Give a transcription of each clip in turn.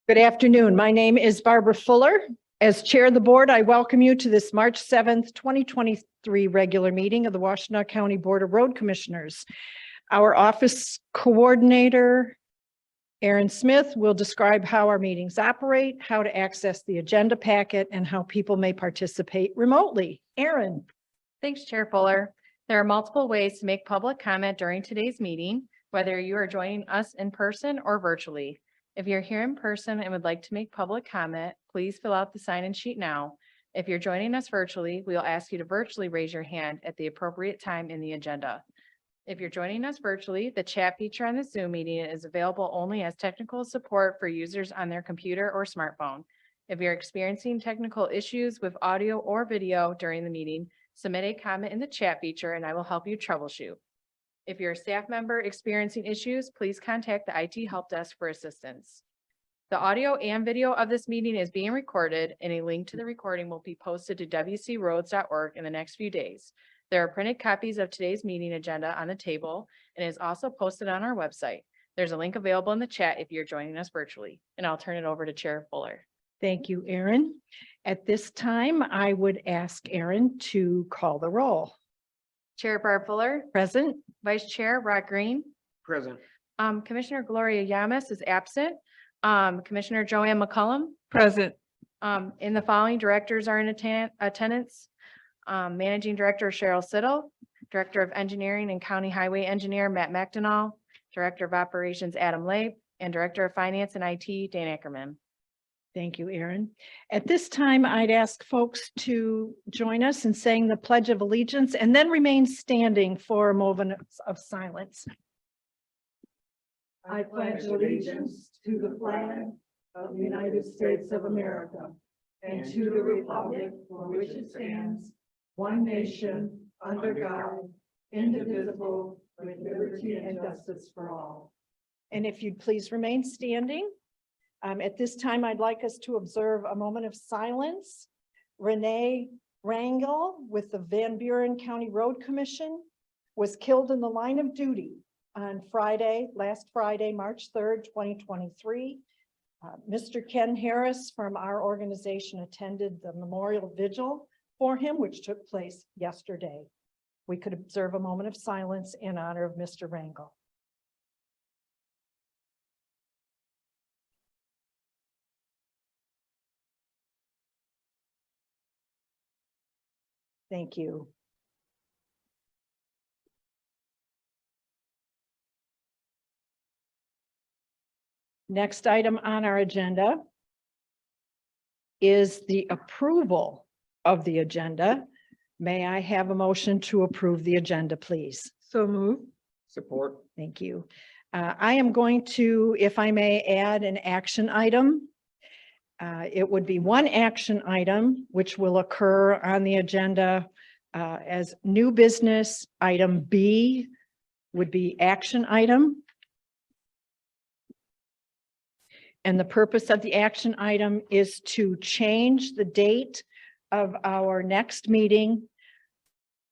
Good afternoon. My name is Barbara Fuller. As chair of the board, I welcome you to this March 7th, 2023 regular meeting of the Washtenaw County Board of Road Commissioners. Our office coordinator, Aaron Smith, will describe how our meetings operate, how to access the agenda packet, and how people may participate remotely. Aaron. Thanks, Chair Fuller. There are multiple ways to make public comment during today's meeting, whether you are joining us in person or virtually. If you're here in person and would like to make public comment, please fill out the sign-in sheet now. If you're joining us virtually, we will ask you to virtually raise your hand at the appropriate time in the agenda. If you're joining us virtually, the chat feature on the Zoom meeting is available only as technical support for users on their computer or smartphone. If you're experiencing technical issues with audio or video during the meeting, submit a comment in the chat feature and I will help you troubleshoot. If you're a staff member experiencing issues, please contact the IT help desk for assistance. The audio and video of this meeting is being recorded and a link to the recording will be posted to wcroads.org in the next few days. There are printed copies of today's meeting agenda on the table and is also posted on our website. There's a link available in the chat if you're joining us virtually, and I'll turn it over to Chair Fuller. Thank you, Aaron. At this time, I would ask Aaron to call the roll. Chair Barb Fuller, Present. Vice Chair Rod Green, Present. Commissioner Gloria Yamas is absent. Commissioner Joanne McCullum. Present. And the following directors are in attendance. Managing Director Cheryl Siddle, Director of Engineering and County Highway Engineer Matt Macdonald, Director of Operations Adam Lape, and Director of Finance and IT Dan Ackerman. Thank you, Aaron. At this time, I'd ask folks to join us in saying the Pledge of Allegiance and then remain standing for a moment of silence. I pledge allegiance to the flag of the United States of America and to the republic for which it stands, one nation, under God, indivisible, with liberty and justice for all. And if you'd please remain standing. At this time, I'd like us to observe a moment of silence. Renee Rangel with the Van Buren County Road Commission was killed in the line of duty on last Friday, March 3rd, 2023. Mr. Ken Harris from our organization attended the memorial vigil for him, which took place yesterday. We could observe a moment of silence in honor of Mr. Rangel. Thank you. Next item on our agenda is the approval of the agenda. May I have a motion to approve the agenda, please? So move. Support. Thank you. I am going to, if I may, add an action item. It would be one action item which will occur on the agenda as new business. Item B would be action item. And the purpose of the action item is to change the date of our next meeting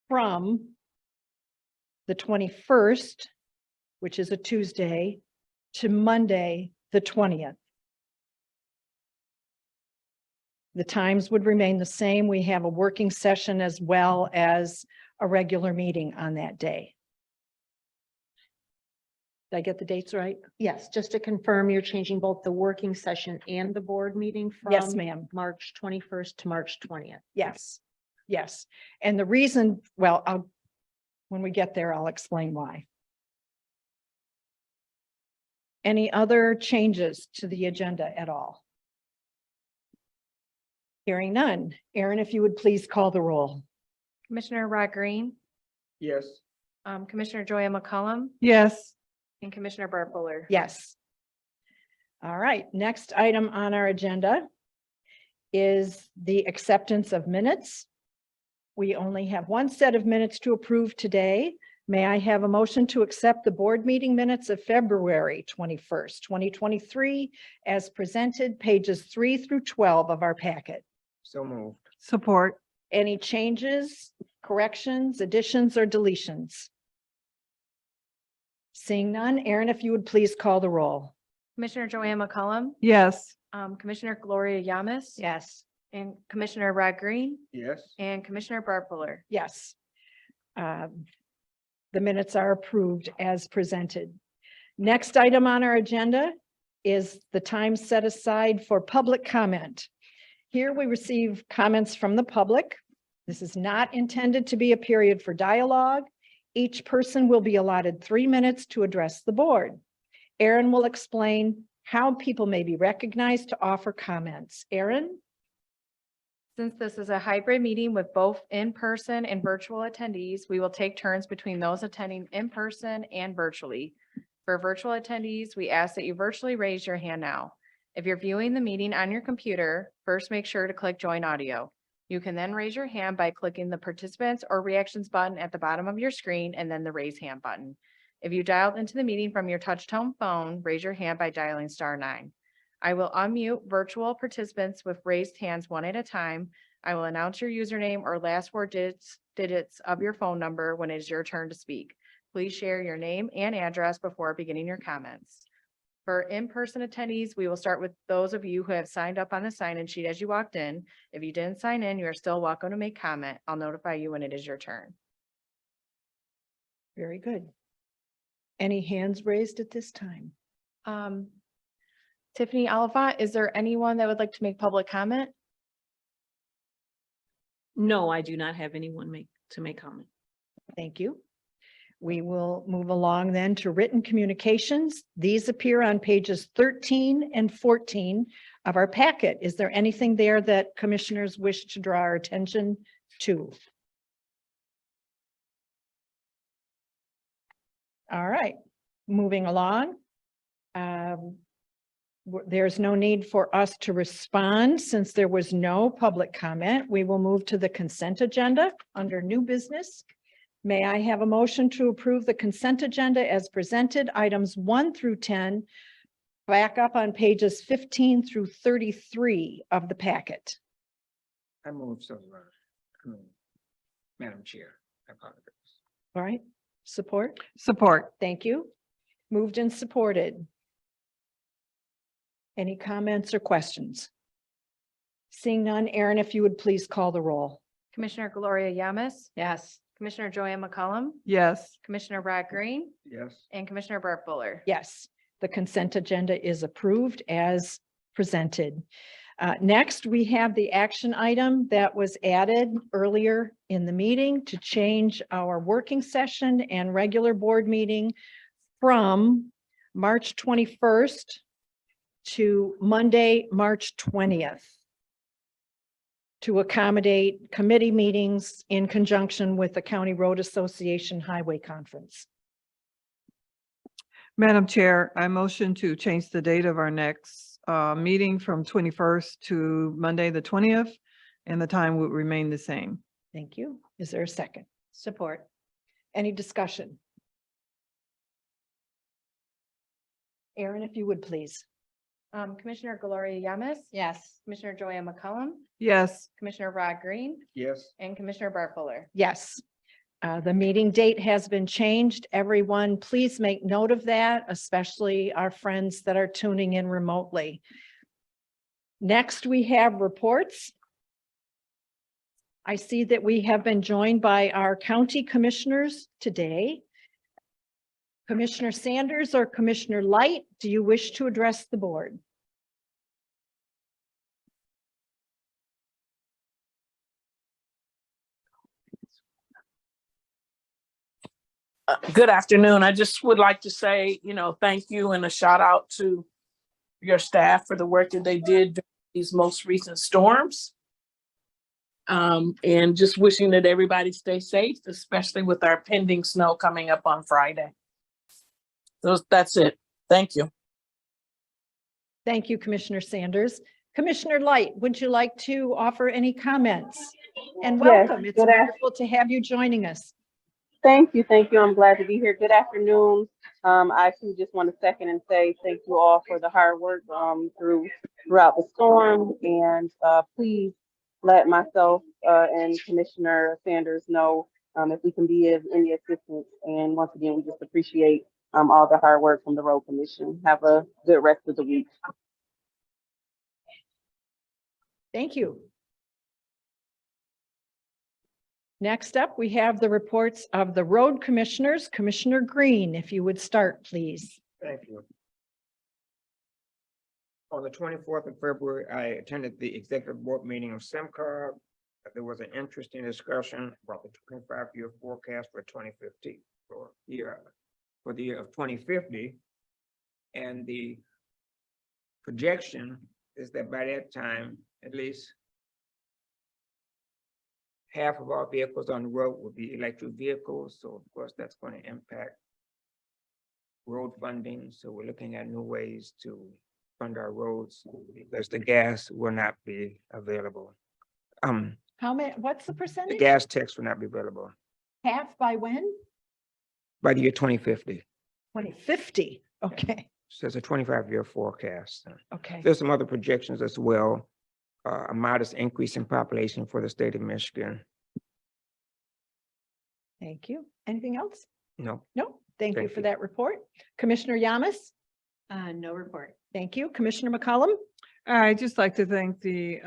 from the 21st, which is a Tuesday, to Monday, the 20th. The times would remain the same. We have a working session as well as a regular meeting on that day. Did I get the dates right? Yes, just to confirm, you're changing both the working session and the board meeting from Yes, ma'am. March 21st to March 20th. Yes, yes. And the reason, well, when we get there, I'll explain why. Any other changes to the agenda at all? Hearing none. Aaron, if you would please call the roll. Commissioner Rod Green, Yes. Commissioner Joanne McCullum, Yes. and Commissioner Barb Fuller. Yes. All right, next item on our agenda is the acceptance of minutes. We only have one set of minutes to approve today. May I have a motion to accept the board meeting minutes of February 21st, 2023 as presented, pages 3 through 12 of our packet. So moved. Support. Any changes, corrections, additions, or deletions? Seeing none, Aaron, if you would please call the roll. Commissioner Joanne McCollum, Yes. Commissioner Gloria Yamas. Yes. And Commissioner Rod Green Yes. and Commissioner Barb Fuller. Yes. The minutes are approved as presented. Next item on our agenda is the time set aside for public comment. Here we receive comments from the public. This is not intended to be a period for dialogue. Each person will be allotted 3 minutes to address the board. Aaron will explain how people may be recognized to offer comments. Aaron? Since this is a hybrid meeting with both in-person and virtual attendees, we will take turns between those attending in person and virtually. For virtual attendees, we ask that you virtually raise your hand now. If you're viewing the meeting on your computer, first make sure to click Join Audio. You can then raise your hand by clicking the Participants or Reactions button at the bottom of your screen and then the Raise Hand button. If you dialed into the meeting from your touch-tone phone, raise your hand by dialing *9. I will unmute virtual participants with raised hands one at a time. I will announce your username or last 4 digits of your phone number when it is your turn to speak. Please share your name and address before beginning your comments. For in-person attendees, we will start with those of you who have signed up on the sign-in sheet as you walked in. If you didn't sign in, you are still welcome to make comment. I'll notify you when it is your turn. Very good. Any hands raised at this time? Tiffany Oliphant, is there anyone that would like to make public comment? No, I do not have anyone to make comment. Thank you. We will move along then to written communications. These appear on pages 13 and 14 of our packet. Is there anything there that commissioners wish to draw our attention to? All right, moving along. There's no need for us to respond since there was no public comment. We will move to the consent agenda under new business. May I have a motion to approve the consent agenda as presented, items 1 through 10, back up on pages 15 through 33 of the packet? I move so. Madam Chair, I apologize. All right, support? Support. Thank you. Moved and supported. Any comments or questions? Seeing none, Aaron, if you would please call the roll. Commissioner Gloria Yamas, Yes. Commissioner Joanne McCollum, Yes. Commissioner Rod Green, Yes. and Commissioner Barb Fuller. Yes, the consent agenda is approved as presented. Next, we have the action item that was added earlier in the meeting to change our working session and regular board meeting from March 21st to Monday, March 20th, to accommodate committee meetings in conjunction with the County Road Association Highway Conference. Madam Chair, I motion to change the date of our next meeting from 21st to Monday, the 20th, and the time would remain the same. Thank you. Is there a second? Support. Any discussion? Aaron, if you would please. Commissioner Gloria Yamas, Yes. Commissioner Joanne McCollum, Yes. Commissioner Rod Green, Yes. and Commissioner Barb Fuller. Yes. The meeting date has been changed. Everyone, please make note of that, especially our friends that are tuning in remotely. Next, we have reports. I see that we have been joined by our county commissioners today. Commissioner Sanders or Commissioner Light, do you wish to address the board? Good afternoon. I just would like to say, thank you and a shout out to your staff for the work that they did during these most recent storms. And just wishing that everybody stay safe, especially with our pending snow coming up on Friday. So that's it. Thank you. Thank you, Commissioner Sanders. Commissioner Light, would you like to offer any comments? And Yes, welcome. It's good af- wonderful to have you joining us. Thank you. I'm glad to be here. Good afternoon. I too just want to second and say thank you all for the hard work throughout the storm. And please let myself and Commissioner Sanders know if we can be of any assistance. And once again, we just appreciate all the hard work from the road commission. Have a good rest of the week. Thank you. Next up, we have the reports of the road commissioners. Commissioner Green, if you would start, please. Thank you. On the 24th of February, I attended the executive board meeting of SEMCOG. There was an interesting discussion about the 25-year forecast for 2050 for the year of 2050. And the projection is that by that time, at least half of our vehicles on the road will be electric vehicles. So of course, that's going to impact road funding. So we're looking at new ways to fund our roads because the gas will not be available. How many, what's the The percentage? gas tax will not be available Half by when? by the year 2050. 2050. Okay, So it's a 25-year forecast. okay. There's some other projections as well. A modest increase in population for the state of Michigan. Thank you. Anything else? No, No, thank you Thank for you. that report. Commissioner Yamas? No report. Thank you. Commissioner McCollum? I'd just like to thank the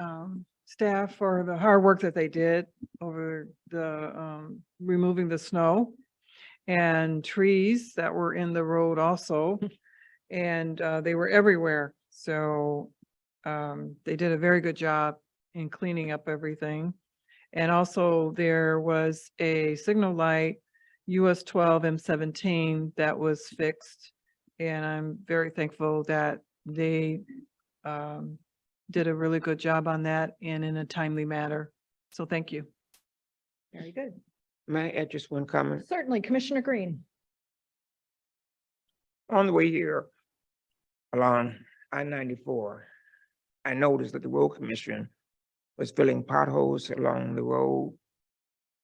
staff for the hard work that they did over the removing the snow and trees that were in the road also. And they were everywhere. So they did a very good job in cleaning up everything. And also there was a signal light US 12 M17 that was fixed. And I'm very thankful that they did a really good job on that and in a timely manner. So thank you. Very good. may I add just one comment? Certainly, Commissioner Green. On the way here along I-94, I noticed that the road commission was filling potholes along the road.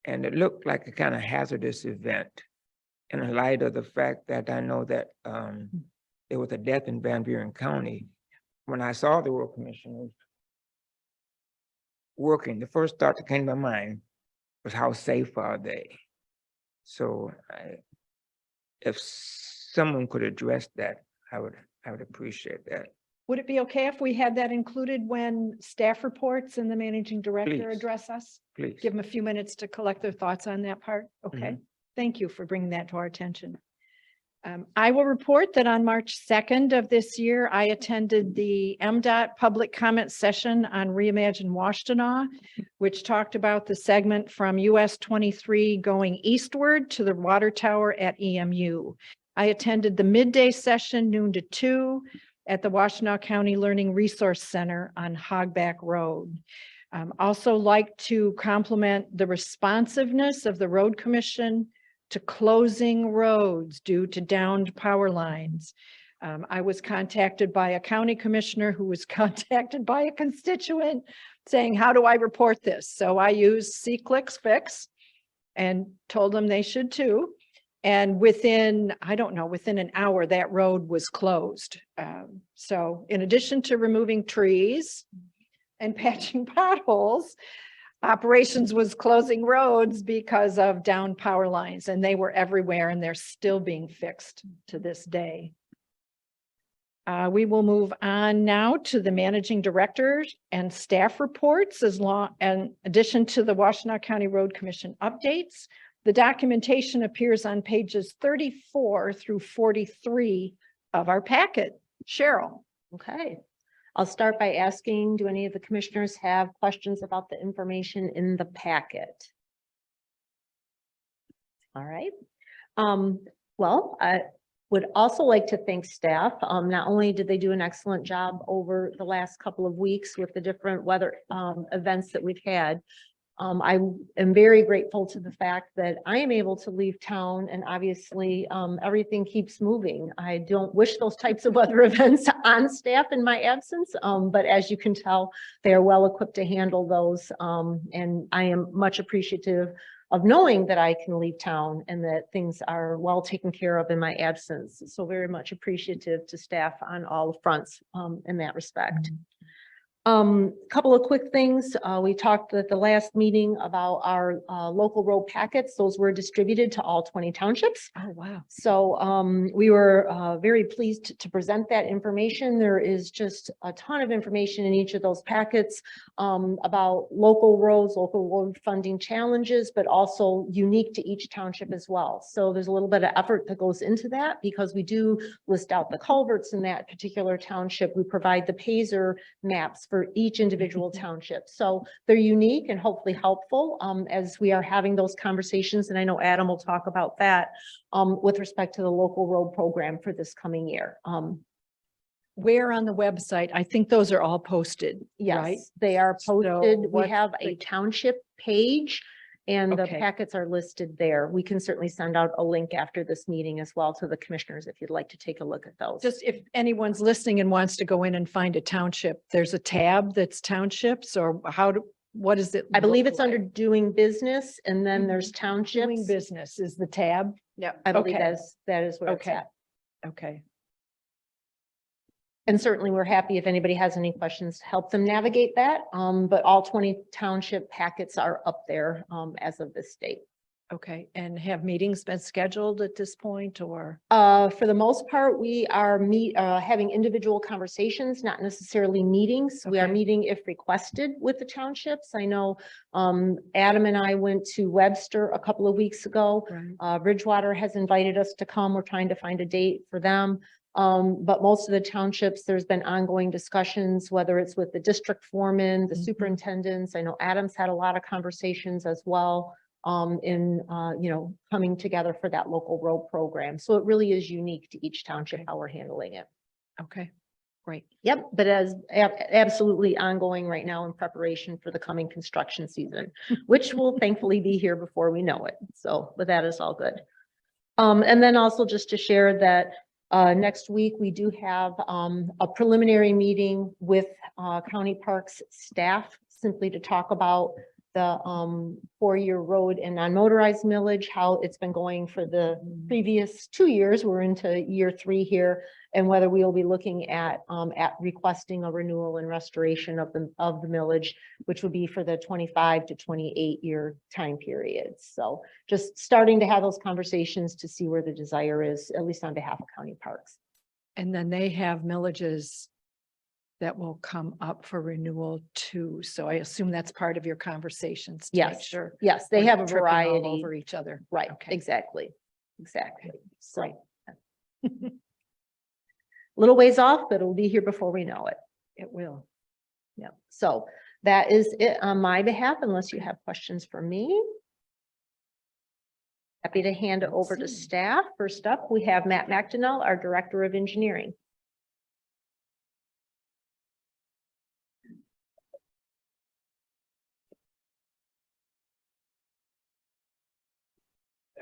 And it looked like a kind of hazardous event in light of the fact that I know that there was a death in Van Buren County. When I saw the road commissioners working, the first thought that came to my mind was how safe are they? So if someone could address that, I would appreciate that. Would it be okay if we had that included when staff reports and the managing director Please. address us? Please. Give them a few minutes to collect their thoughts on that part. Okay. Thank you for bringing that to our attention. I will report that on March 2nd of this year, I attended the MDOT public comment session on Reimagine Washtenaw, which talked about the segment from US 23 going eastward to the water tower at EMU. I attended the midday session noon to 2 at the Washtenaw County Learning Resource Center on Hogback Road. Also like to compliment the responsiveness of the road commission to closing roads due to downed power lines. I was contacted by a county commissioner who was contacted by a constituent saying, how do I report this? So I used C-Clicks and told them they should too. And within, I don't know, within an hour, that road was closed. So in addition to removing trees and patching potholes, operations was closing roads because of downed power lines, and they were everywhere and they're still being fixed to this day. We will move on now to the managing directors and staff reports in addition to the Washtenaw County Road Commission updates. The documentation appears on pages 34 through 43 of our packet. Cheryl. Okay. I'll start by asking, do any of the commissioners have questions about the information in the packet? All right. Well, I would also like to thank staff. Not only did they do an excellent job over the last couple of weeks with the different weather events that we've had, I am very grateful to the fact that I am able to leave town and obviously everything keeps moving. I don't wish those types of weather events on staff in my absence, but as you can tell, they are well equipped to handle those. And I am much appreciative of knowing that I can leave town and that things are well taken care of in my absence. So very much appreciative to staff on all fronts in that respect. Couple of quick things. We talked at the last meeting about our local road packets. Those were distributed to all 20 townships. Oh, wow. So we were very pleased to present that information. There is just a ton of information in each of those packets about local roads, local road funding challenges, but also unique to each township as well. So there's a little bit of effort that goes into that because we do list out the culverts in that particular township. We provide the Pazer maps for each individual township. So they're unique and hopefully helpful as we are having those conversations. And I know Adam will talk about that with respect to the local road program for this coming year. Where on the website? I think those are all posted, right? Yes, they are posted. We what's have a the- township page and the Okay. packets are listed there. We can certainly send out a link after this meeting as well to the commissioners if you'd like to take a look at those. Just if anyone's listening and wants to go in and find a township, there's a tab that's townships or what is it? I believe look it's under like? doing business and then there's Doing townships. business is the tab? Yeah. I believe Okay. that is where it's Okay. at. Okay. And certainly we're happy if anybody has any questions, to help them navigate that. But all 20 township packets are up there as of this date. Okay. And have meetings been scheduled at this point or? For the most part, we are having individual conversations, not necessarily meetings. We are Okay. meeting if requested with the townships. I know Adam and I went to Webster a couple of weeks ago. Bridgewater has invited us to come. We're trying to find a date for them. But most of the townships, there's been ongoing discussions, whether it's with the district foreman, the Mhm. superintendents. I know Adam's had a lot of conversations as well in coming together for that local road program. So it really is unique to each township Okay. how we're handling it. Okay, great. Yep, but as absolutely ongoing right now in preparation for the coming construction season, which will thankfully be here before we know it. So, but that is all good. And then also just to share that next week, we do have a preliminary meeting with County Parks staff simply to talk about the 4-year road and non-motorized millage, how it's been going for the previous 2 years. We're into year 3 here, and whether we will be looking at requesting a renewal and restoration of the millage, which would be for the 25 to 28 year time period. So just starting to have those conversations to see where the desire is, at least on behalf of County Parks. And then they have millages that will come up for renewal too. So I assume that's part of your conversations. to make Yes, Sure. yes, they we're have not a tripping all variety. Over each other. Right, Okay. exactly. So Great. little ways off, but it'll be here before we know it. It will. Yep. So that is it on my behalf, unless you have questions for me. Happy to hand it over to staff. First up, we have Matt McDonnell, our Director of Engineering.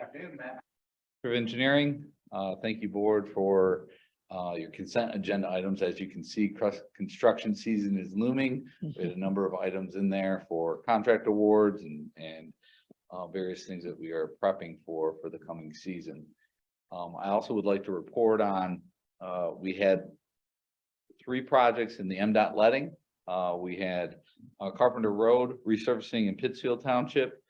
Afternoon, Matt. For engineering, thank you, board, for your consent agenda items. As you can see, construction season is looming. We had a number of items in there for contract awards and various things that we are prepping for the coming season. I also would like to report on, we had 3 projects in the MDOT letting. We had Carpenter Road resurfacing in Pittsfield Township.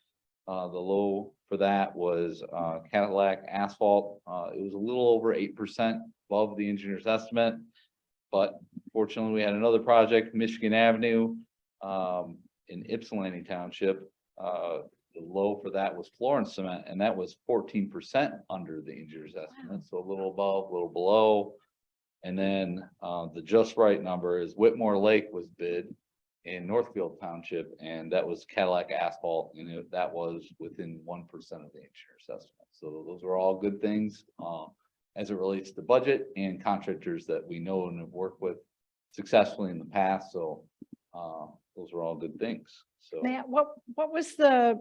The low for that was Cadillac asphalt. It was a little over 8% above the engineer's estimate. But fortunately, we had another project, Michigan Avenue, in Ypsilanti Township. The low for that was Florence Cement, and that was 14% under the engineer's estimate. So a little above, a little below. And then the just right number is Whitmore Lake was bid in Northfield Township, and that was Cadillac asphalt, and that was within 1% of the engineer's estimate. So those are all good things as it relates to budget and contractors that we know and have worked with successfully in the past. So those are all good things. So Matt, what was the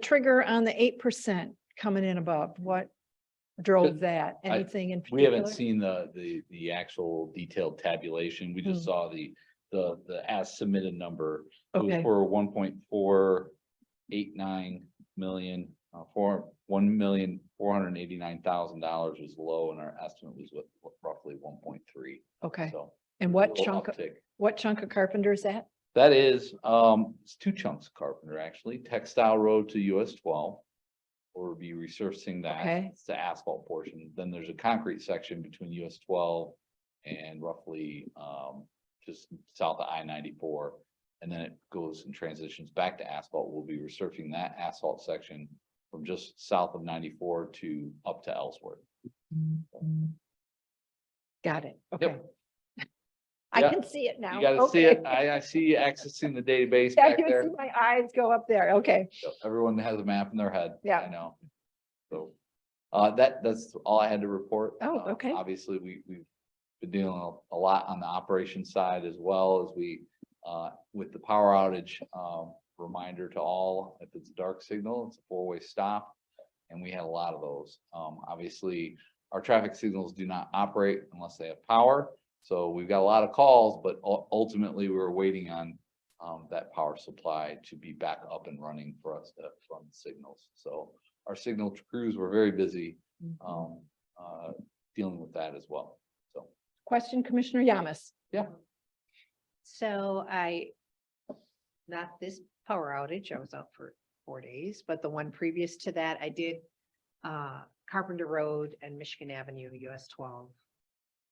trigger on the 8% coming in above? What drove that? Anything in we haven't particular? seen the actual detailed tabulation. We just saw the as submitted number. It was Okay. for 1.489 million, for $1,489,000 was low, and our estimate was roughly 1.3. Okay, So And little uptick. what chunk of Carpenter is that? That is, it's two chunks of Carpenter, actually. Textile Road to US 12. Or be resurfacing that. Okay. It's the asphalt portion. Then there's a concrete section between US 12 and roughly just south of I-94. And then it goes and transitions back to asphalt. We'll be resurfacing that asphalt section from just south of 94 to up to Ellsworth. Got it. Okay. Yep. I Yeah. can see it now. You gotta see it. Okay. I see you accessing the database Yeah, back you there. see my eyes go up there. Okay. So everyone has a map in their head. Yeah. I know. So, that's all I had to report. Oh, okay. Obviously, we've been dealing a lot on the operations side as well as we, with the power outage, reminder to all, if it's a dark signal, it's a four-way stop. And we had a lot of those. Obviously, our traffic signals do not operate unless they have power. So we've got a lot of calls, but ultimately we're waiting on that power supply to be back up and running for us to run the signals. So our signal crews were very busy dealing with that as well. So, Question, Commissioner Yamas. yeah. So not this power outage, I was out for 4 days, but the one previous to that, I did Carpenter Road and Michigan Avenue, US 12.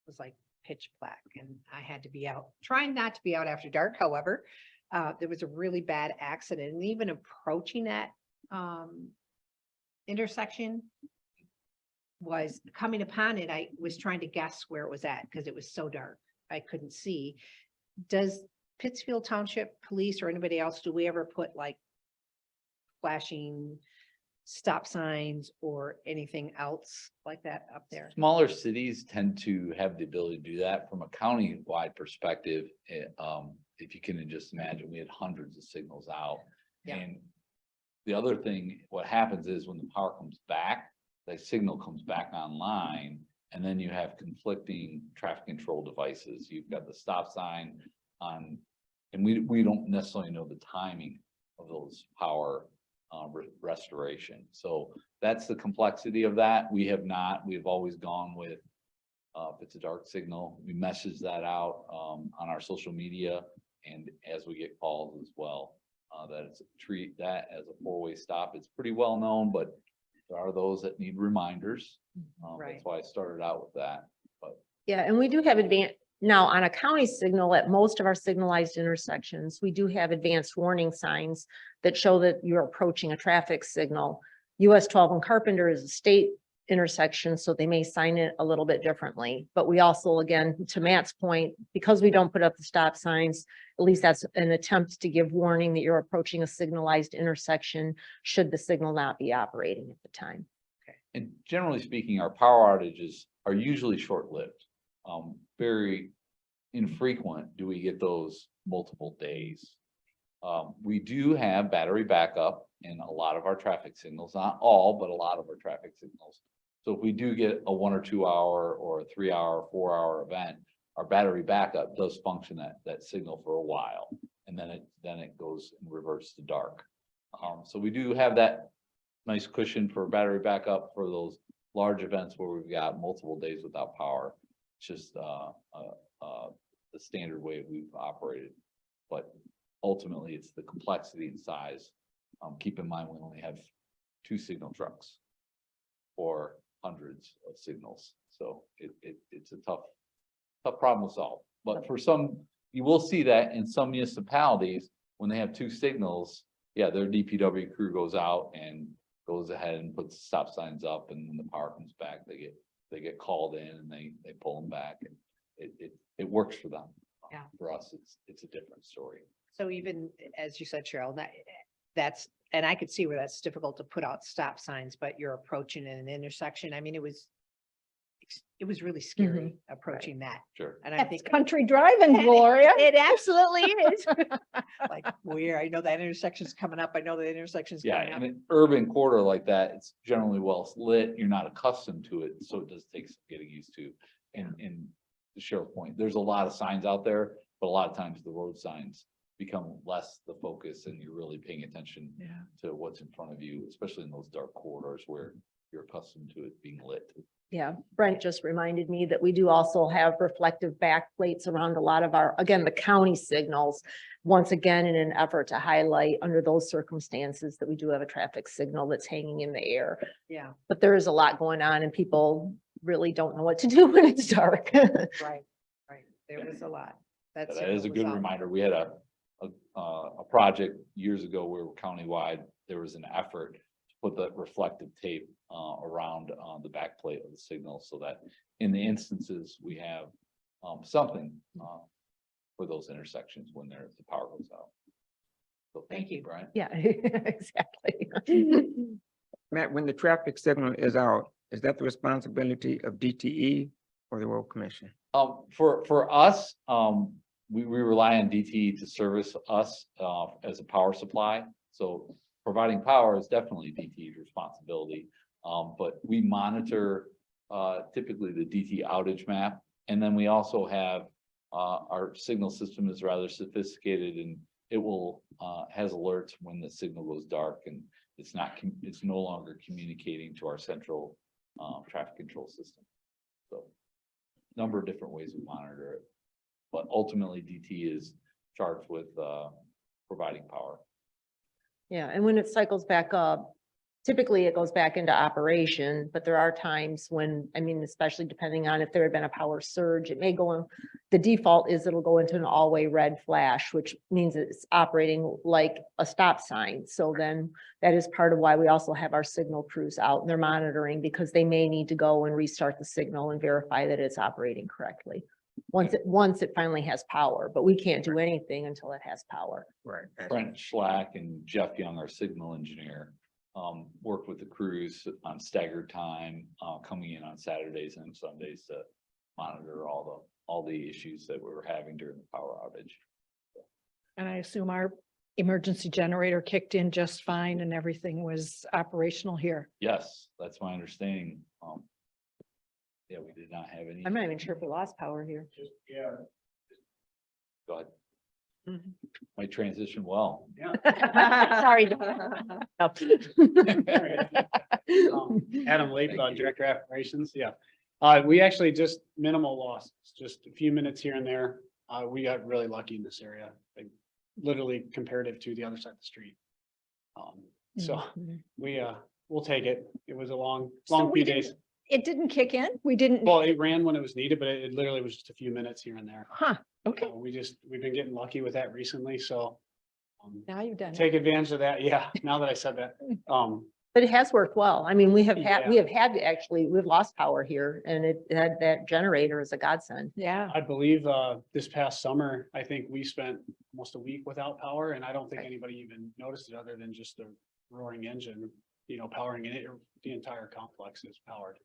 Was like pitch black and I had to be out, trying not to be out after dark. However, there was a really bad accident and even approaching that intersection was coming upon it. I was trying to guess where it was at because it was so dark. I couldn't see. Does Pittsfield Township Police or anybody else, do we ever put like flashing stop signs or anything else like that up there? Smaller cities tend to have the ability to do that. From a county-wide perspective. If you can just imagine, we had hundreds of signals out. Yeah. And the other thing, what happens is when the power comes back, the signal comes back online, and then you have conflicting traffic control devices. You've got the stop sign on, and we don't necessarily know the timing of those power restoration. So that's the complexity of that. We've always gone with, if it's a dark signal, we message that out on our social media and as we get calls as well, that it's treat that as a four-way stop. It's pretty well known, but there are those that need reminders. Right. That's why I started out with that, but Yeah, and we do have now on a county signal at most of our signalized intersections, we do have advanced warning signs that show that you're approaching a traffic signal. US 12 and Carpenter is a state intersection, so they may sign it a little bit differently. But we also, again, to Matt's point, because we don't put up the stop signs, at least that's an attempt to give warning that you're approaching a signalized intersection should the signal not be operating at the time. and generally speaking, our power outages are usually short-lived. Very infrequent do we get those multiple days. We do have battery backup in a lot of our traffic signals, not all, but a lot of our traffic signals. So if we do get a 1 or 2 hour or a 3 hour, 4 hour event, our battery backup does function that signal for a while. And then it goes and reverts to dark. So we do have that nice cushion for battery backup for those large events where we've got multiple days without power. It's just the standard way we've operated. But ultimately, it's the complexity and size. Keep in mind, we only have 2 signal trucks for hundreds of signals. So it's a tough problem to solve. But for some, you will see that in some municipalities, when they have 2 signals, yeah, their DPW crew goes out and goes ahead and puts stop signs up, and when the power comes back, they get called in and they pull them back, and it works for them. Yeah. For us, it's a different story. So even as you said, Cheryl, that's, and I could see where that's difficult to put out stop signs, but you're approaching an intersection. I mean, it was really scary approaching that. Sure. And I That's think country driving, Gloria. it absolutely is. Like, where I know that intersection's coming up. I know the intersection's Yeah, coming up. in an urban corridor like that, it's generally well lit. You're not accustomed to it, so it does take some getting used to. And to Cheryl's point, there's a lot of signs out there, but a lot of times the road signs become less the focus, and you're really paying attention to what's in front of you, especially in those dark corridors where you're accustomed to it being lit. Yeah, Brent just reminded me that we do also have reflective backplates around a lot of our, again, the county signals. Once again, in an effort to highlight under those circumstances that we do have a traffic signal that's hanging in the air. Yeah, But there is a lot going on and people really don't know what to do when it's dark. right, right. There was a lot. That That's. is a good reminder. We had a project years ago where countywide, there was an effort to put that reflective tape around the back plate of the signal so that in the instances we have something for those intersections when the power goes out. So Thank you. Brian. Yeah, exactly. Matt, when the traffic signal is out, is that the responsibility of DTE or the road commission? For us, we rely on DTE to service us as a power supply. So providing power is definitely DTE's responsibility. But we monitor typically the DT outage map. And then we also have our signal system is rather sophisticated and it will has alerts when the signal goes dark and it's no longer communicating to our central traffic control system. So number of different ways we monitor it, but ultimately DT is charged with providing power. Yeah, and when it cycles back up, typically it goes back into operation, but there are times when, I mean, especially depending on if there had been a power surge, it may go in, the default is it'll go into an all-way red flash, which means it's operating like a stop sign. So then that is part of why we also have our signal crews out and they're monitoring because they may need to go and restart the signal and verify that it's operating correctly. Once it finally has power, but we can't do anything until it has power. Right. Brent Schlack and Jeff Young, our signal engineer, worked with the crews on staggered time, coming in on Saturdays and Sundays to monitor all the issues that we were having during the power outage. And I assume our emergency generator kicked in just fine and everything was operational here. Yes, that's my understanding. Yeah, we did not have any. I'm not even sure if we lost power here. Go ahead. Might transition well. Sorry. Adam Leap, Director of Operations, yeah. We actually just minimal loss, just a few minutes here and there. We got really lucky in this area, like literally comparative to the other side of the street. So we'll take it. It was a long So we few days. It didn't kick in? We didn't? Well, it ran when it was needed, but it literally was just a few minutes here and there. Huh, okay. We've been getting lucky with that recently, so Now you've done it. take advantage of that. Yeah, now that I said that. But it has worked well. I mean, we've lost power here and it had that generator is a godsend. Yeah. I believe this past summer, I think we spent almost a week without power and I don't think anybody even noticed it other than just the roaring engine, powering it. The entire complex is powered.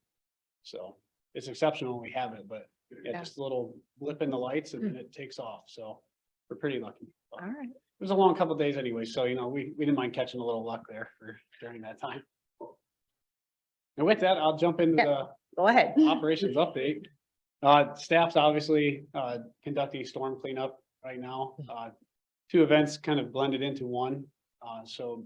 So it's exceptional when we have it, but just a little blip in the lights and then it takes off. So we're pretty lucky. All right. It was a long couple of days anyway, so we didn't mind catching a little luck there during that time. And with that, I'll jump into the Go ahead. operations update. Staff's obviously conducting storm cleanup right now. 2 events kind of blended into one. So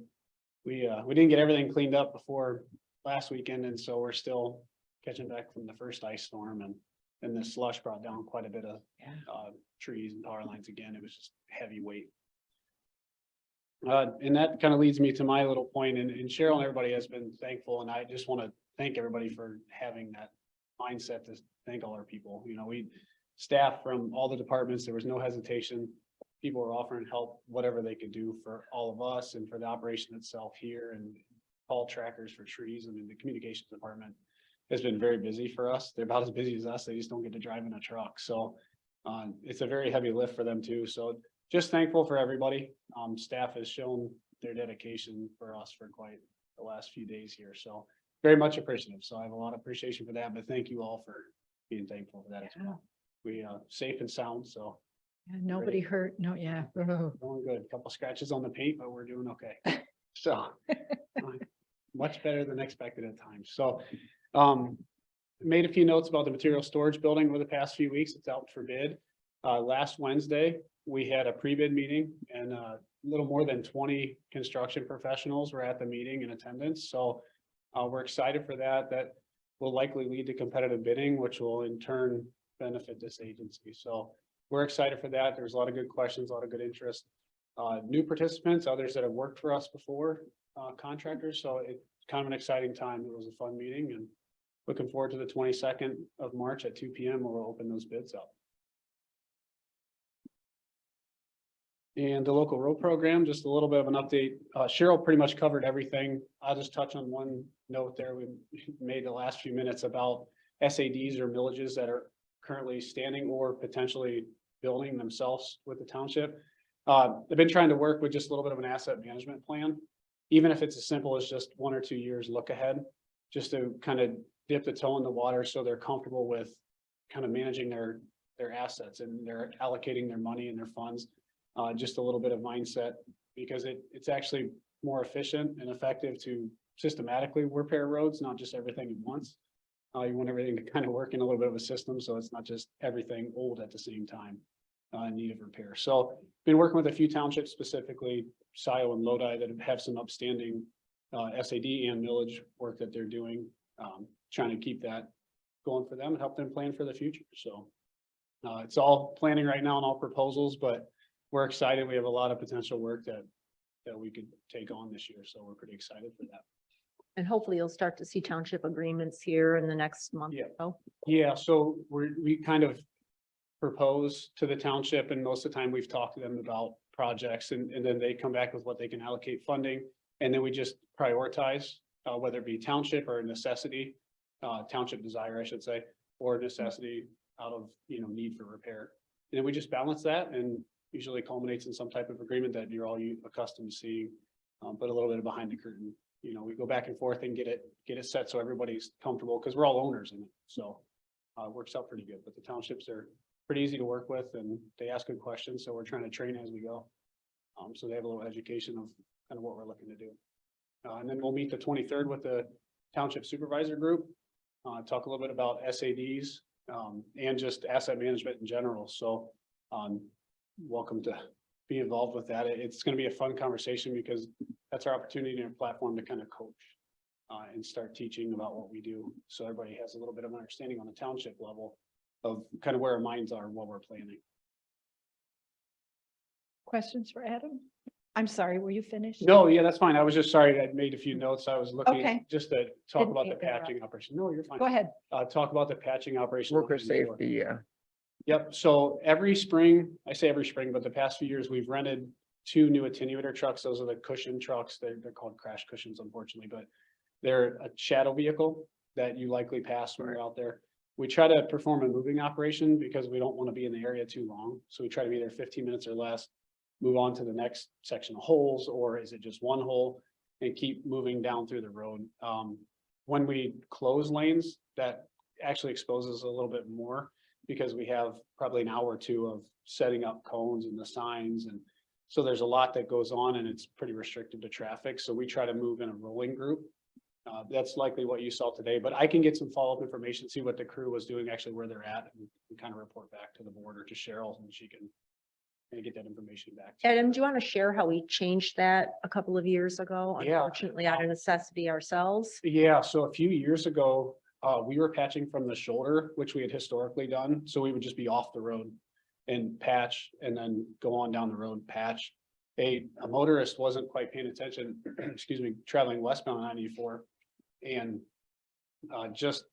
we didn't get everything cleaned up before last weekend, and so we're still catching back from the first ice storm, and then the slush brought down quite a bit of trees and power lines again. It was just heavy weight. And that kind of leads me to my little point, and Cheryl and everybody has been thankful, and I just want to thank everybody for having that mindset to thank all our people. We staff from all the departments, there was no hesitation. People were offering help, whatever they could do for all of us and for the operation itself here, and call trackers for trees. I mean, the communications department has been very busy for us. They're about as busy as us. They just don't get to drive in a truck. So it's a very heavy lift for them too. So just thankful for everybody. Staff has shown their dedication for us for quite the last few days here. So very much appreciative. So I have a lot of appreciation for that, but thank you all for being thankful for that as well. We safe and sound. So Yeah, nobody hurt. No, yeah. going good. Couple scratches on the paint, but we're doing okay. So much better than expected at times. So made a few notes about the material storage building over the past few weeks. It's out for bid. Last Wednesday, we had a pre-bid meeting and a little more than 20 construction professionals were at the meeting in attendance. So we're excited for that. That will likely lead to competitive bidding, which will in turn benefit this agency. So we're excited for that. There's a lot of good questions, a lot of good interest. New participants, others that have worked for us before, contractors. So it's kind of an exciting time. It was a fun meeting and looking forward to the 22nd of March at 2 p.m. where we'll open those bids up. And the local road program, just a little bit of an update. Cheryl pretty much covered everything. I'll just touch on one note there. We made the last few minutes about SADs or millages that are currently standing or potentially building themselves with the township. They've been trying to work with just a little bit of an asset management plan, even if it's as simple as just 1 or 2 years look ahead, just to kind of dip the toe in the water so they're comfortable with kind of managing their assets and they're allocating their money and their funds. Just a little bit of mindset, because it's actually more efficient and effective to systematically repair roads, not just everything at once. You want everything to kind of work in a little bit of a system, so it's not just everything old at the same time in need of repair. So been working with a few townships, specifically Scioto and Lodi, that have some upstanding SAD and millage work that they're doing, trying to keep that going for them and help them plan for the future. So it's all planning right now and all proposals, but we're excited. We have a lot of potential work that we could take on this year. So we're pretty excited for that. And hopefully you'll start to see township agreements here in the next month. Yeah. or so. Yeah, so we kind of propose to the township, and most of the time we've talked to them about projects, and then they come back with what they can allocate funding. And then we just prioritize, whether it be township or necessity, township desire, I should say, or necessity out of, need for repair. And then we just balance that, and usually culminates in some type of agreement that you're all accustomed to seeing, but a little bit behind the curtain. We go back and forth and get it set so everybody's comfortable, because we're all owners in it. So it works out pretty good. But the townships are pretty easy to work with, and they ask good questions. So we're trying to train as we go. So they have a little education of kind of what we're looking to do. And then we'll meet the 23rd with the township supervisor group, talk a little bit about SADs and just asset management in general. So welcome to be involved with that. It's going to be a fun conversation, because that's our opportunity and platform to kind of coach and start teaching about what we do. So everybody has a little bit of understanding on the township level of kind of where our minds are and what we're planning. Questions for Adam? I'm sorry, were you finished? No, yeah, that's fine. I was just sorry. I made a few notes. I was looking Okay. just to talk Didn't about the mean to interrupt. patching operation. No, you're fine. Go ahead. Talk about the patching operation. Worker safety, yeah. Yep, so every spring, I say every spring, but the past few years, we've rented 2 new attenuator trucks. Those are the cushion trucks. They're called crash cushions, unfortunately, but they're a shadow vehicle that you likely pass when you're out there. We try to perform a moving operation because we don't want to be in the area too long. So we try to be there 15 minutes or less, move on to the next section of holes, or is it just one hole, and keep moving down through the road. When we close lanes, that actually exposes a little bit more, because we have probably an hour or two of setting up cones and the signs. And so there's a lot that goes on, and it's pretty restricted to traffic. So we try to move in a rolling group. That's likely what you saw today, but I can get some follow-up information, see what the crew was doing, actually where they're at, and kind of report back to the board or to Cheryl, and she can get that information back. to you. Adam, do you want to share how we changed that a couple of years ago? Yeah. Unfortunately, out of necessity ourselves. Yeah, so a few years ago, we were patching from the shoulder, which we had historically done. So we would just be off the road and patch, and then go on down the road, patch. A motorist wasn't quite paying attention, excuse me, traveling westbound on 94, and just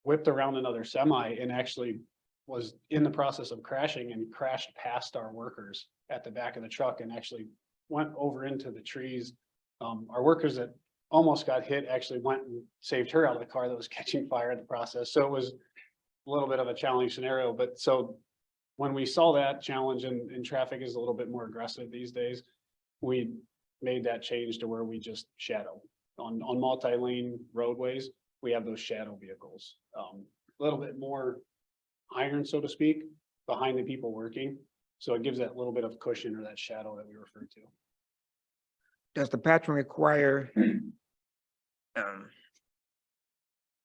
whipped around another semi, and actually was in the process of crashing, and crashed past our workers at the back of the truck, and actually went over into the trees. Our workers that almost got hit actually went and saved her out of the car that was catching fire in the process. So it was a little bit of a challenging scenario. But so when we saw that challenge, and traffic is a little bit more aggressive these days, we made that change to where we just shadow on multi-lane roadways. We have those shadow vehicles, a little bit more iron, so to speak, behind the people working. So it gives that little bit of cushion, or that shadow that we refer to. Does the patron require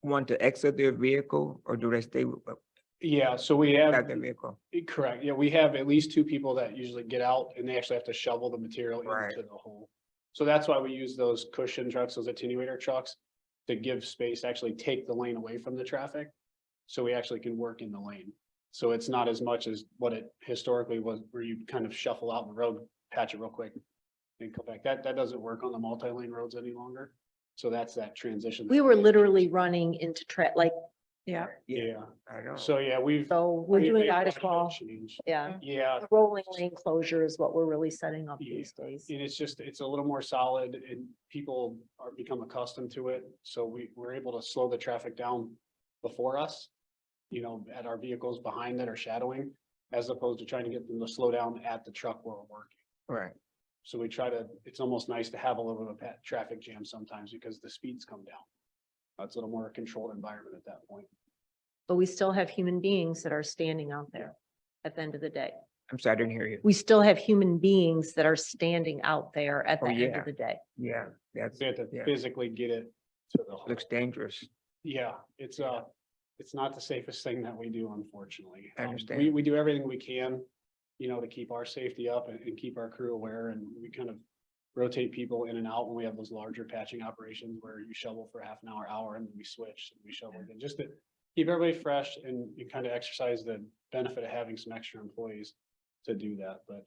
one to exit their vehicle, or do they stay with Yeah, so we have, that vehicle? correct, yeah, we have at least 2 people that usually get out, and they actually have to shovel the material Right. into the hole. So that's why we use those cushion trucks, those attenuator trucks. to give space, actually take the lane away from the traffic. So we actually can work in the lane. So it's not as much as what it historically was, where you kind of shuffle out the road, patch it real quick and come back. That doesn't work on the multi-lane roads any longer. So that's that transition. We were literally running into like, Yeah. Yeah, I know. so yeah, we've. so we're we've doing made that quite as a well. change. Yeah. Yeah, The rolling lane closure is what we're really setting up Yeah. these days. and it's just, it's a little more solid and people are become accustomed to it. So we're able to slow the traffic down before us. You know, at our vehicles behind that are shadowing, as opposed to trying to get them to slow down at the truck where we're working. Right. So we try to, it's almost nice to have a little bit of a traffic jam sometimes because the speeds come down. It's a little more controlled environment at that point. But we still have human beings that are standing out there at the end of the day. I'm sorry, I didn't hear you. We still have human beings that are standing out there at the Oh, end yeah. of the day. Yeah, that's, We have to yeah, physically get it to the. looks dangerous. Yeah, it's not the safest thing that we do, unfortunately. I understand. We do everything we can, you know, to keep our safety up and keep our crew aware, and we kind of rotate people in and out when we have those larger patching operations where you shovel for half an hour, and then we switch and we shovel again, just to keep everybody fresh and you kind of exercise the benefit of having some extra employees to do that. But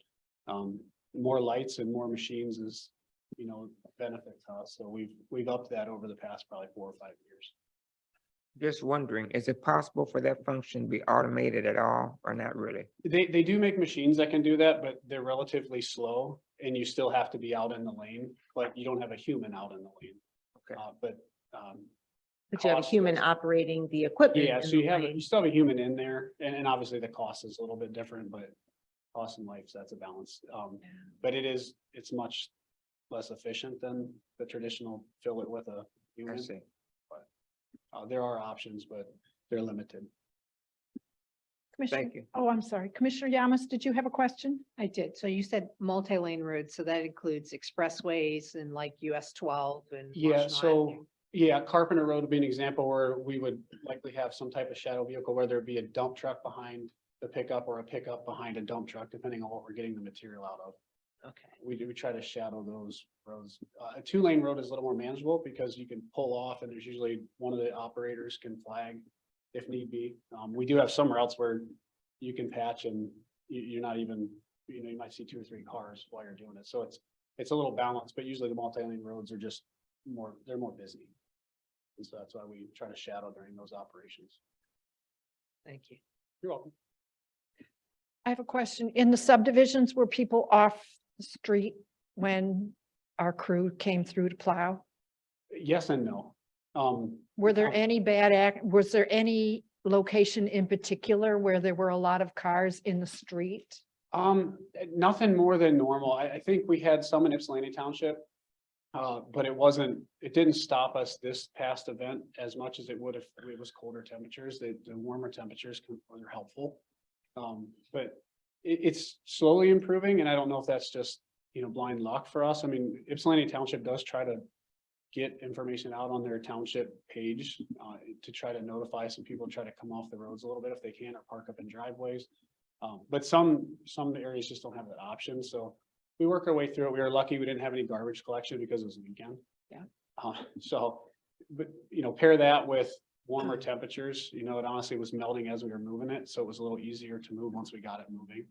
more lights and more machines is, you know, benefit to us. So we've upped that over the past probably 4 or 5 years. Just wondering, is it possible for that function to be automated at all or not really? They do make machines that can do that, but they're relatively slow and you still have to be out in the lane. Like you don't have a human out in the lane. Okay. But But you have a human cost-wise- operating the equipment. yeah, in so the you lane. still have a human in there and obviously the cost is a little bit different, but cost and life, that's a balance. But it's much less efficient than the traditional fill it with a I human. see. There are options, but they're limited. Commissioner, Thank you. oh, I'm sorry. Commissioner Yamas, did you have a question? I did. So you said multi-lane roads, so that includes expressways and like US 12 and. Yeah, Washtenaw so, Avenue. yeah, Carpenter Road would be an example where we would likely have some type of shadow vehicle, whether it be a dump truck behind the pickup or a pickup behind a dump truck, depending on what we're getting the material out of. Okay. We try to shadow those roads. A 2-lane road is a little more manageable because you can pull off and there's usually one of the operators can flag if need be. We do have some routes where you can patch and you're not even, you know, you might see 2 or 3 cars while you're doing it. So it's a little balanced, but usually the multi-lane roads are just they're more busy. And so that's why we try to shadow during those operations. Thank you. You're welcome. I have a question. In the subdivisions, were people off the street when our crew came through to plow? Yes and no. Were there any was there any location in particular where there were a lot of cars in the street? Nothing more than normal. I think we had some in Ypsilanti Township. But it didn't stop us this past event as much as it would if it was colder temperatures. The warmer temperatures are helpful. But it's slowly improving and I don't know if that's just, you know, blind luck for us. I mean, Ypsilanti Township does try to get information out on their township page to try to notify some people, try to come off the roads a little bit if they can or park up in driveways. But some areas just don't have that option. So we work our way through it. We were lucky we didn't have any garbage collection because it was a weekend. Yeah. But you know, pair that with warmer temperatures, you know, it honestly was melting as we were moving it. So it was a little easier to move once we got it moving.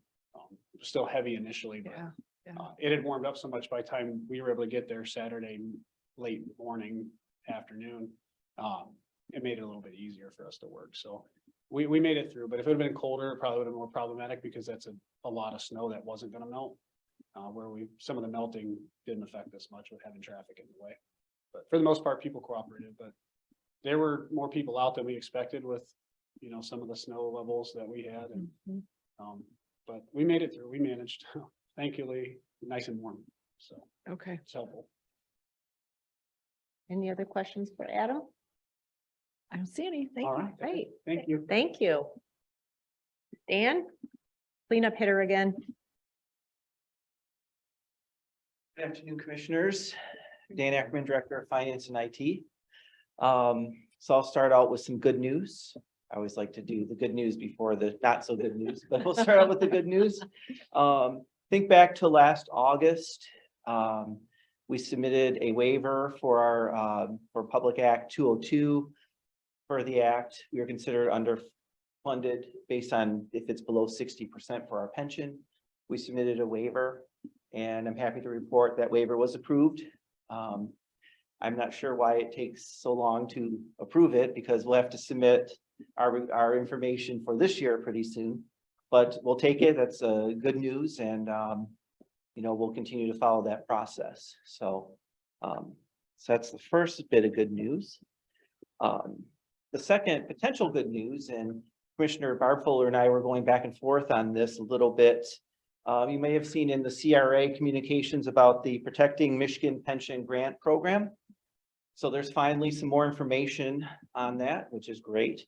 It was still heavy initially, but Yeah. it had warmed up so much by the time we were able to get there Saturday, late morning, afternoon. It made it a little bit easier for us to work. So we made it through, but if it had been colder, it probably would have been more problematic because that's a lot of snow that wasn't going to melt. Where some of the melting didn't affect us much with having traffic in the way. But for the most part, people cooperated, but there were more people out than we expected with, you know, some of the snow levels that we had. And, but we made it through, we managed, thankfully, nice and warm. So Okay. it's helpful. Any other questions for Adam? I don't see any. Thank All you. right. Great. Thank you. Thank you. Dan, cleanup hitter again. Good afternoon, Commissioners. Dan Ackerman, Director of Finance and IT. So I'll start out with some good news. I always like to do the good news before the not so good news, but we'll start out with the good news. Think back to last August. We submitted a waiver for our, for Public Act 202. For the act, we are considered underfunded based on if it's below 60% for our pension. We submitted a waiver, and I'm happy to report that waiver was approved. I'm not sure why it takes so long to approve it, because we'll have to submit our information for this year pretty soon. But we'll take it. That's good news, and you know, we'll continue to follow that process. So, so that's the first bit of good news. The second potential good news, and Commissioner Barb Fuller and I were going back and forth on this a little bit. You may have seen in the CRA communications about the Protecting Michigan Pension Grant Program. So there's finally some more information on that, which is great.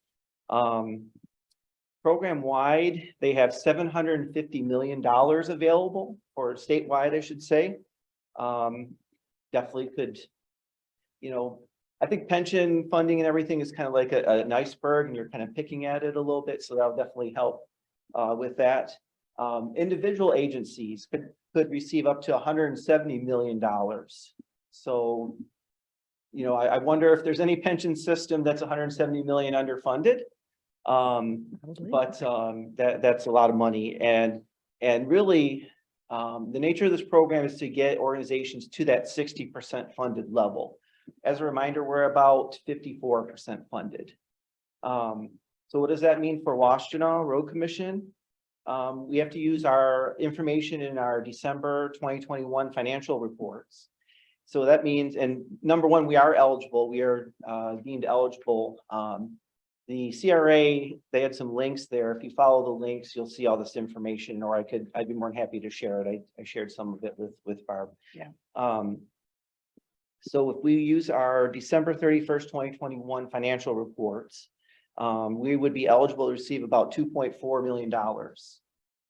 Program wide, they have $750 million available, or statewide, I should say. Definitely could, you know, I think pension funding and everything is kind of like an iceberg, and you're kind of picking at it a little bit. So that'll definitely help with that. Individual agencies could receive up to $170 million. So, you know, I wonder if there's any pension system that's 170 million underfunded. But that's a lot of money, and really the nature of this program is to get organizations to that 60% funded level. As a reminder, we're about 54% funded. So what does that mean for Washtenaw Road Commission? We have to use our information in our December 2021 financial reports. So that means, and number one, we are eligible. We are deemed eligible. The CRA, they had some links there. If you follow the links, you'll see all this information, or I'd be more than happy to share it. I shared some of it with Barb. Yeah. So if we use our December 31st, 2021 financial reports, we would be eligible to receive about $2.4 million.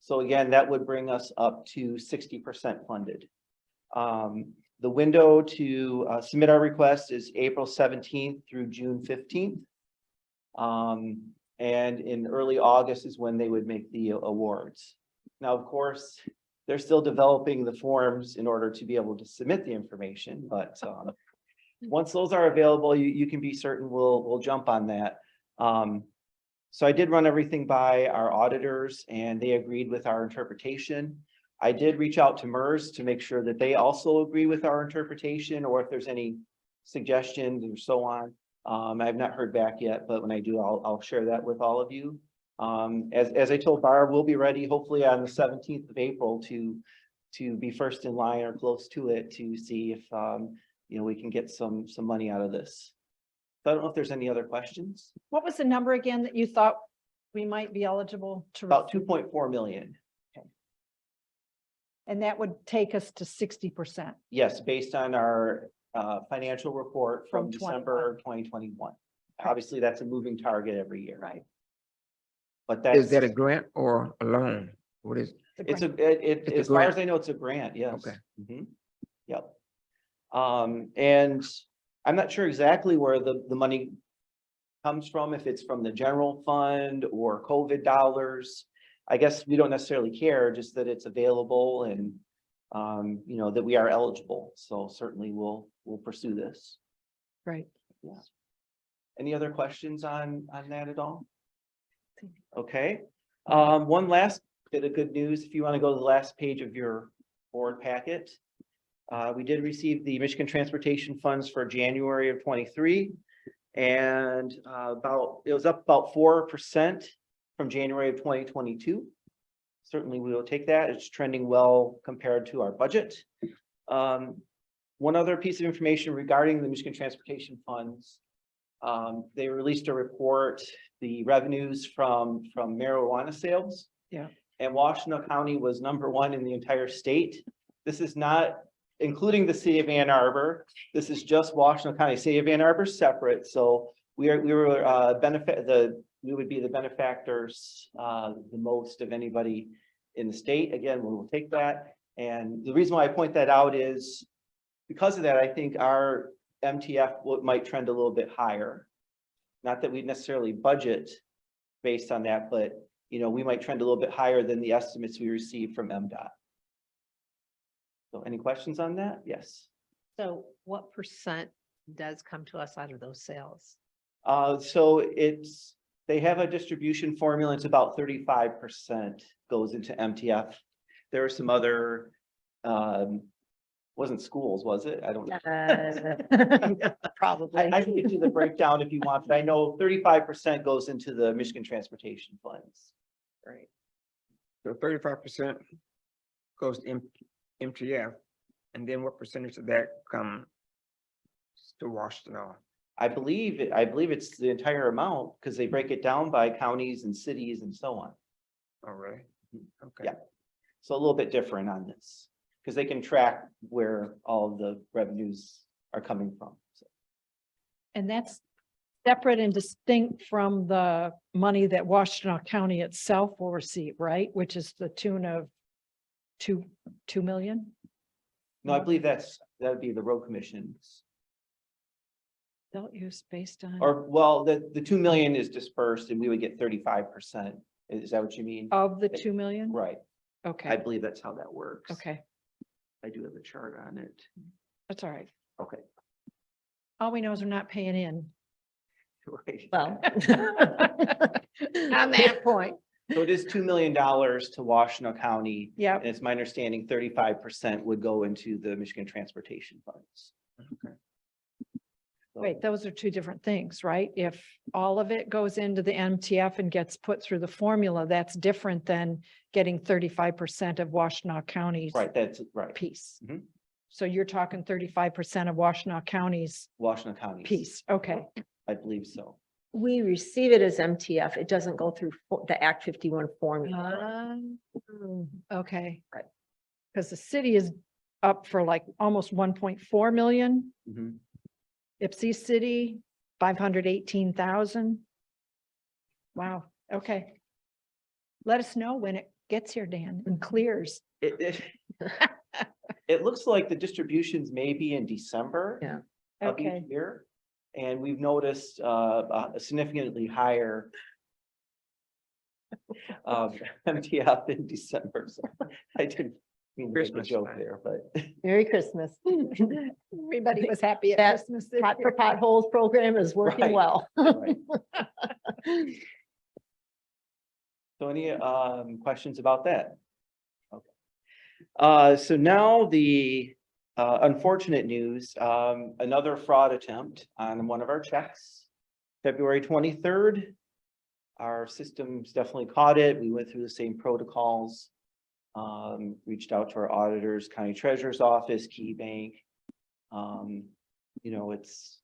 So again, that would bring us up to 60% funded. The window to submit our request is April 17th through June 15th. And in early August is when they would make the awards. Now, of course, they're still developing the forms in order to be able to submit the information, but once those are available, you can be certain we'll jump on that. So I did run everything by our auditors, and they agreed with our interpretation. I did reach out to MERS to make sure that they also agree with our interpretation, or if there's any suggestions or so on. I've not heard back yet, but when I do, I'll share that with all of you. As I told Barb, we'll be ready hopefully on the 17th of April to be first in line or close to it, to see if you know, we can get some money out of this. So I don't know if there's any other questions. What was the number again that you thought we might be eligible to? About receive? 2.4 million. And that would take us to 60%. Yes, based on our financial report from From December 2021. Obviously, that's a moving target every year. Right. But that's, Is that a grant or a loan? What is? it's grant. as a far grant. as I know, it's a grant, yes. Okay. Mhm. Yep. And I'm not sure exactly where the money comes from, if it's from the general fund or COVID dollars. I guess we don't necessarily care, just that it's available, and you know, that we are eligible. So certainly we'll pursue this. Right. Yeah. Any other questions on that at all? Okay. One last bit of good news, if you want to go to the last page of your board packet. We did receive the Michigan Transportation Funds for January of 23, and it was up about 4% from January of 2022. Certainly we will take that. It's trending well compared to our budget. One other piece of information regarding the Michigan Transportation Funds. They released a report, the revenues from marijuana sales. Yeah. And Washtenaw County was #1 in the entire state. This is not including the city of Ann Arbor. This is just Washtenaw County. City of Ann Arbor is separate. So we would be the benefactors the most of anybody in the state. Again, we will take that. And the reason why I point that out is because of that, I think our MTF might trend a little bit higher. Not that we necessarily budget based on that, but you know, we might trend a little bit higher than the estimates we received from MDOT. So any questions on that? Yes. So what percent does come to us out of those sales? So they have a distribution formula. It's about 35% goes into MTF. There are some other, wasn't schools, was it? I don't know. Probably. I can get you the breakdown if you want, but I know 35% goes into the Michigan Transportation Funds. Right. So 35% goes to MTF, and then what percentage of that comes to Washtenaw? I believe it's the entire amount because they break it down by counties and cities and so on. Oh, really? Okay. Yeah. So a little bit different on this because they can track where all of the revenues are coming from. So, And that's separate and distinct from the money that Washtenaw County itself will receive, right? Which is the tune of 2 million? no, I believe that would be the road commissions. Adult use based on. Or, well, the 2 million is dispersed and we would get 35%. Is that what you mean? Of the 2 million? Right. I Okay, believe that's how that works. okay, I do have a chart on it. that's all right. Okay. All we know is we're not paying in. Right. Well. On that point. So it is $2 million to Washtenaw County. Yeah, And it's my understanding 35% would go into the Michigan Transportation Funds. Okay. So- wait, those are two different things, right? If all of it goes into the MTF and gets put through the formula, that's different than getting 35% of Washtenaw County's Right, that's right. piece. Mhm. So you're talking 35% of Washtenaw County's Washtenaw County. piece. Okay, I believe so. We receive it as MTF. It doesn't go through the Act 51 formula. okay. Right. Because the city is up for like almost 1.4 million. Mhm. Ipsy City, 518,000. Wow, okay. Let us know when it gets here, Dan, and clears. It looks like the distributions may be in December. Yeah. Of each Okay, year. And we've noticed a significantly higher MTF in December. So I didn't mean to make a Christmas joke time. there, but Merry Christmas. everybody was happy at That Christmas this Pot for year. Potholes program is working Right. well. right. So any questions about that? Okay. So now the unfortunate news, another fraud attempt on one of our checks, February 23rd. Our systems definitely caught it. We went through the same protocols. Reached out to our auditors, county treasurer's office, Key Bank. You know, it's.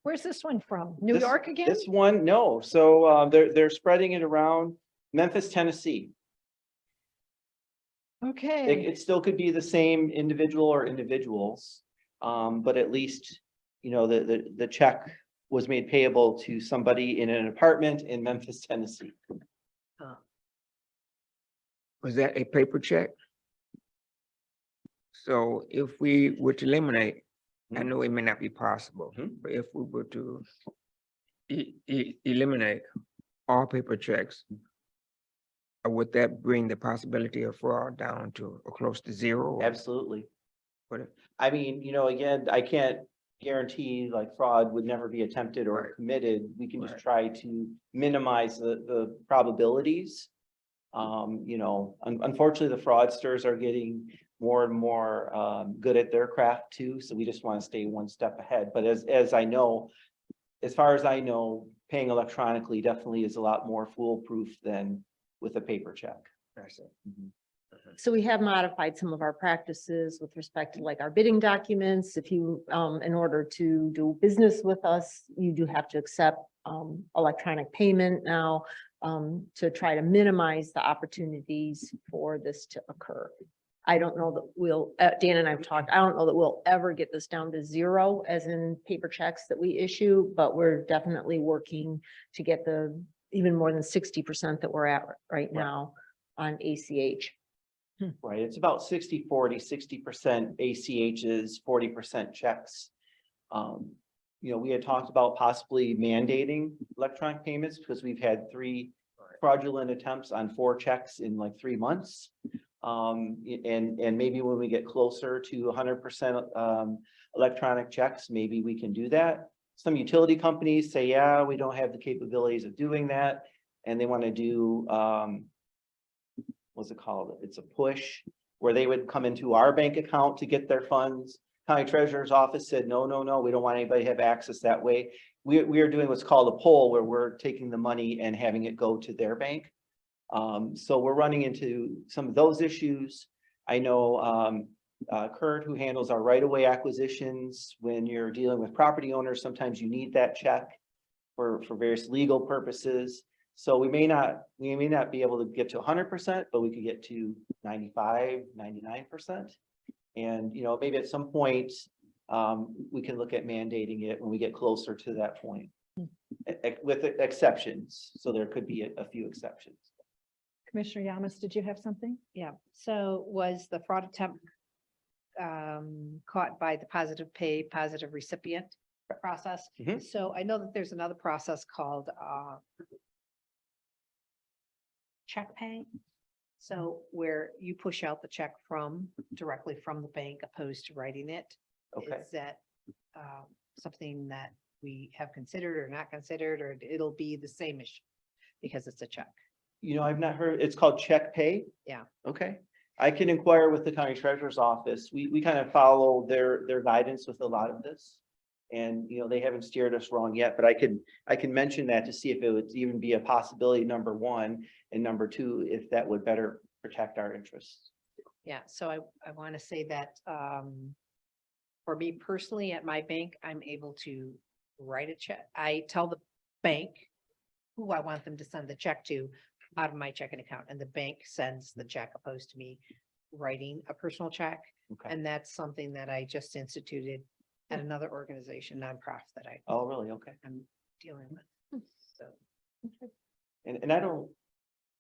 Where's this one from? New this- York again? This one, no. So they're spreading it around Memphis, Tennessee. Okay, It still could be the same individual or individuals, but at least, you know, the check was made payable to somebody in an apartment in Memphis, Tennessee. Was that a paper check? So if we were to eliminate, I know it may not be possible, Mhm. but if we were to eliminate all paper checks, would that bring the possibility of fraud down to or close to zero? or Absolutely. would it? I mean, you know, again, I can't guarantee like fraud would never be attempted or Right. committed. We can just Right. try to minimize the probabilities. You know, unfortunately, the fraudsters are getting more and more good at their craft too. So we just want to stay one step ahead. But as I know, as far as I know, paying electronically definitely is a lot more foolproof than with a paper check. I see. So we have modified some of our practices with respect to like our bidding documents. If you, in order to do business with us, you do have to accept electronic payment now to try to minimize the opportunities for this to occur. I don't know that we'll, Dan and I've talked, I don't know that we'll ever get this down to zero as in paper checks that we issue, but we're definitely working to get the even more than 60% that we're at right now on ACH. Right, it's about 60-40, 60% ACHs, 40% checks. You know, we had talked about possibly mandating electronic payments because we've had 3 fraudulent attempts on 4 checks in like 3 months. And maybe when we get closer to 100% electronic checks, maybe we can do that. Some utility companies say, yeah, we don't have the capabilities of doing that. And they want to do, what's it called? It's a push where they would come into our bank account to get their funds. County Treasurer's Office said, no, no, no, we don't want anybody to have access that way. We are doing what's called a pull, where we're taking the money and having it go to their bank. So we're running into some of those issues. I know Kurt, who handles our right-of-way acquisitions, when you're dealing with property owners, sometimes you need that check for various legal purposes. So we may not be able to get to 100%, but we could get to 95, 99%. And, you know, maybe at some point, we can look at mandating it when we get closer to that point. With exceptions. So there could be a few exceptions. Commissioner Yamas, did you have something? Yeah, so was the fraud attempt caught by the positive pay, positive recipient process? Mhm. So I know that there's another process called check pay. So where you push out the check directly from the bank opposed to writing it. Okay. Is that something that we have considered or not considered, or it'll be the same issue because it's a check? You know, I've not heard, it's called check pay? Yeah. Okay. I can inquire with the County Treasurer's Office. We kind of follow their guidance with a lot of this. And, you know, they haven't steered us wrong yet, but I can mention that to see if it would even be a possibility, number one, and number two, if that would better protect our interests. Yeah, so I want to say that for me personally, at my bank, I'm able to write a check. I tell the bank who I want them to send the check to out of my checking account, and the bank sends the check opposed to me writing a personal check. Okay. And that's something that I just instituted at another organization, nonprofit that Oh, really? Okay. I'm dealing with. So. And I don't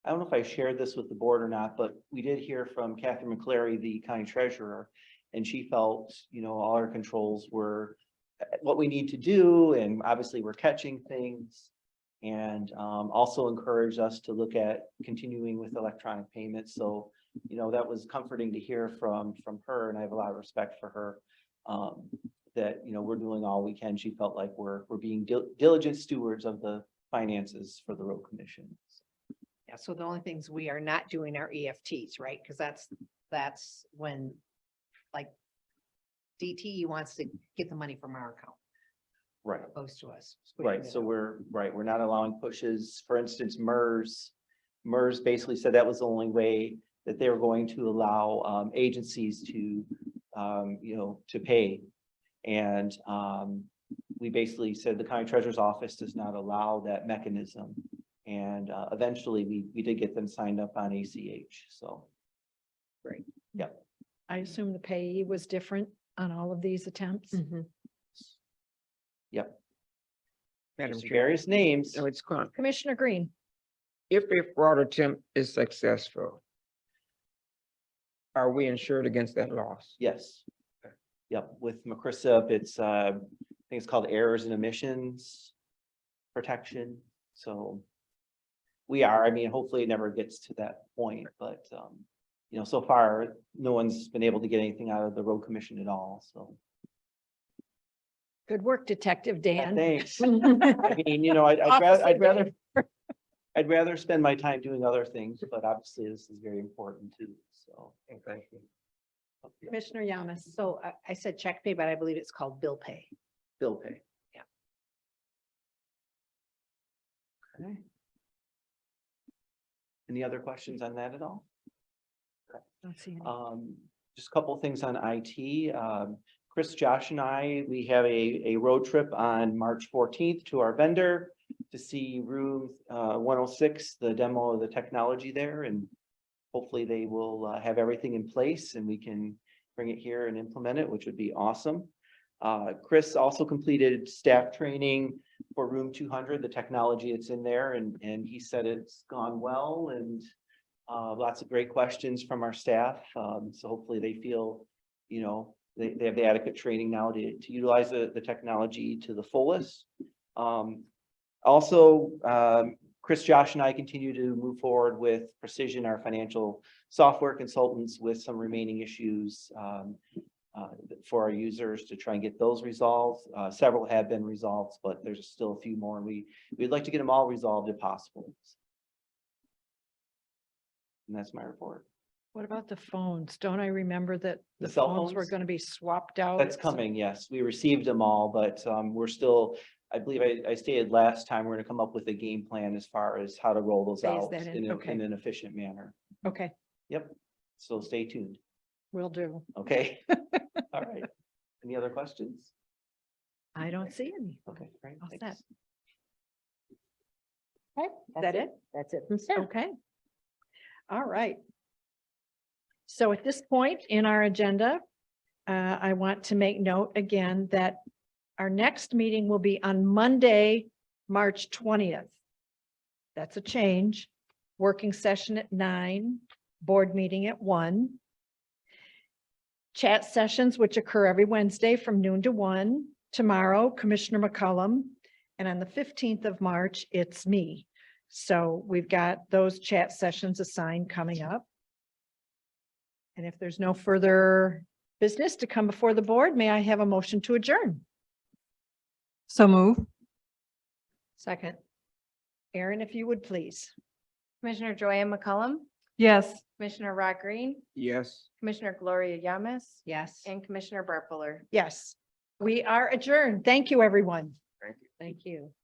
know if I shared this with the board or not, but we did hear from Catherine McClary, the county treasurer, and she felt, you know, all our controls were what we need to do. And obviously we're catching things, and also encouraged us to look at continuing with electronic payments. So, you know, that was comforting to hear from her, and I have a lot of respect for her. That, you know, we're doing all we can. She felt like we're being diligent stewards of the finances for the road commission. Yeah, so the only things we are not doing are EFTs, right? Because that's when, like, DTE wants to get the money from our account Right. opposed to us. Right, so we're not allowing pushes. For instance, MERS basically said that was the only way that they were going to allow agencies to, you know, to pay. And we basically said the county treasurer's office does not allow that mechanism. And eventually we did get them signed up on ACH, so. Great. Yep. I assume the payee was different on all of these attempts. Mhm. Yep. Madam There's Chair. various names. No, it's con. Commissioner Green, If a fraud attempt is successful, are we insured against that loss? Yes. Yep, with McChrysip, it's I think it's called errors and omissions protection. So we are, I mean, hopefully it never gets to that point, but you know, so far, no one's been able to get anything out of the road commission at all, so. good work, Detective Dan. Thanks. I mean, you know, I'd rather spend my time doing other things, but obviously this is very important too, so. Thank you. Commissioner Yamas. So I said check pay, but I believe it's called bill pay. Bill pay. Yeah. Okay. Any other questions on that at all? Don't see any. Just a couple of things on IT. Chris, Josh and I, we have a road trip on March 14th to our vendor to see room 106, the demo of the technology there, and hopefully they will have everything in place and we can bring it here and implement it, which would be awesome. Chris also completed staff training for room 200, the technology that's in there, and he said it's gone well, and lots of great questions from our staff. So hopefully they feel, you know, they have the adequate training now to utilize the technology to the fullest. Also, Chris, Josh, and I continue to move forward with Precision, our financial software consultants, with some remaining issues for our users to try and get those resolved. Several have been resolved, but there's still a few more, and we'd like to get them all resolved if possible. And that's my report. What about the phones? Don't I remember that The the cell phones were phones? going to be swapped out? That's at some- coming, yes. We received them all, but we're still, I believe I stated last time, we're gonna come up with a game plan as far as how to roll those Phase out that in, in okay. an efficient manner. Okay, Yep. So stay tuned. will do. Okay. All right. Any other questions? I don't see any. Okay, great. All thanks. set. Okay, Is that it? That's it from staff. Okay. All right. So at this point in our agenda, I want to make note again that our next meeting will be on Monday, March 20th. That's a change. Working session at 9, board meeting at 1. Chat sessions, which occur every Wednesday from noon to 1. Tomorrow, Commissioner McCollum. And on the 15th of March, it's me. So we've got those chat sessions assigned coming up. And if there's no further business to come before the board, may I have a motion to adjourn? So move. Second. Aaron, if you would please. Commissioner Joanne McCullum, Yes. Commissioner Rod Green, Yes. Commissioner Gloria Yamas, Yes. and Commissioner Bart Fuller. Yes, we are adjourned. Thank you, everyone. Thank you.